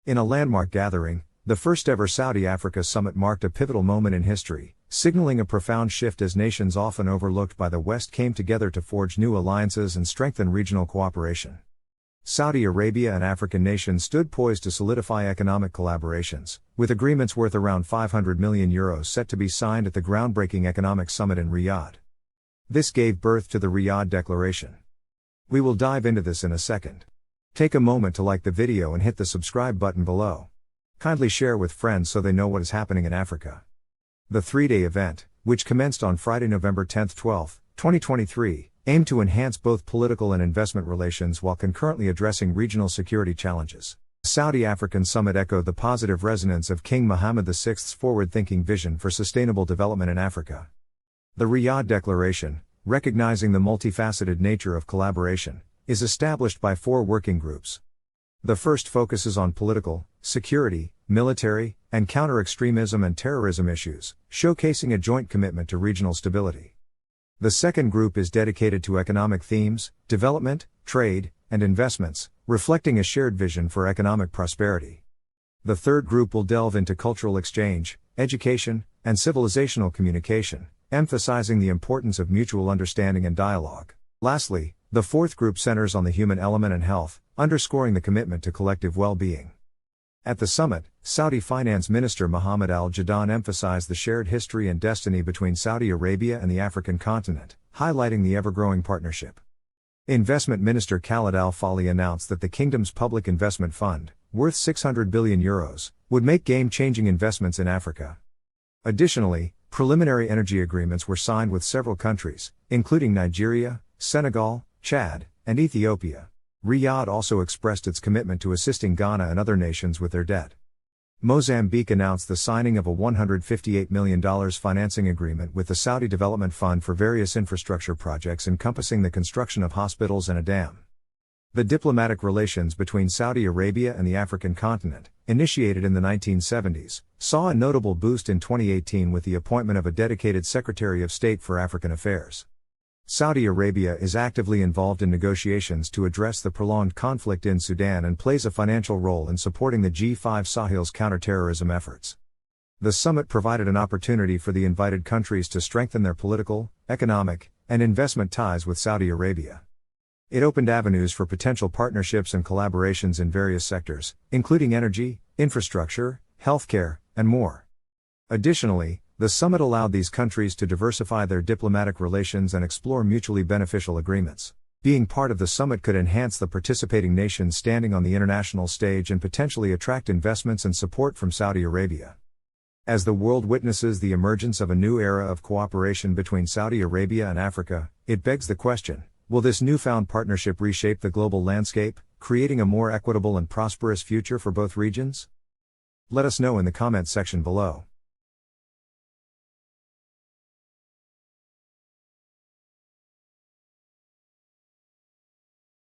In a landmark gathering, the first-ever Saudi-Africa summit marked a pivotal moment in history, signaling a profound shift as nations often overlooked by the West came together to forge new alliances and strengthen regional cooperation. Saudi Arabia and African nations stood poised to solidify economic collaborations, with agreements worth around €500 million set to be signed at the groundbreaking economic summit in Riyadh. This gave birth to the Riyadh Declaration. We will dive into this in a second. Take a moment to like the video and hit the subscribe button below. Kindly share with friends so they know what is happening in Africa. The three-day event, which commenced on Friday, November 10-12, 2023, aimed to enhance both political and investment relations while concurrently addressing regional security challenges. The Saudi-African summit echoed the positive resonance of King Mohammed VI's forward-thinking vision for sustainable development in Africa. The Riyadh Declaration, recognizing the multifaceted nature of collaboration, is established by 4 working groups. The first focuses on political, security, military, and counter-extremism and terrorism issues, showcasing a joint commitment to regional stability. The second group is dedicated to economic themes, development, trade, and investments, reflecting a shared vision for economic prosperity. The third group will delve into cultural exchange, education, and civilizational communication, emphasizing the importance of mutual understanding and dialogue. Lastly, the fourth group centers on the human element and health, underscoring the commitment to collective well-being. At the summit, Saudi Finance Minister Mohammed Al-Jadaan emphasized the shared history and destiny between Saudi Arabia and the African continent, highlighting the ever-growing partnership. Investment Minister Khalid Al-Fali announced that the kingdom's public investment fund, worth €600 billion, would make game-changing investments in Africa. Additionally, preliminary energy agreements were signed with several countries, including Nigeria, Senegal, Chad, and Ethiopia. Riyadh also expressed its commitment to assisting Ghana and other nations with their debt. Mozambique announced the signing of a $158 million financing agreement with the Saudi Development Fund for various infrastructure projects encompassing the construction of hospitals and a dam. The diplomatic relations between Saudi Arabia and the African continent, initiated in the 1970s, saw a notable boost in 2018 with the appointment of a dedicated Secretary of State for African Affairs. Saudi Arabia is actively involved in negotiations to address the prolonged conflict in Sudan and plays a financial role in supporting the G5 Sahel's counterterrorism efforts. The summit provided an opportunity for the invited countries to strengthen their political, economic, and investment ties with Saudi Arabia. It opened avenues for potential partnerships and collaborations in various sectors, including energy, infrastructure, healthcare, and more. Additionally, the summit allowed these countries to diversify their diplomatic relations and explore mutually beneficial agreements. Being part of the summit could enhance the participating nations' standing on the international stage and potentially attract investments and support from Saudi Arabia. As the world witnesses the emergence of a new era of cooperation between Saudi Arabia and Africa, it begs the question, will this newfound partnership reshape the global landscape, creating a more equitable and prosperous future for both regions? Let us know in the comments section below.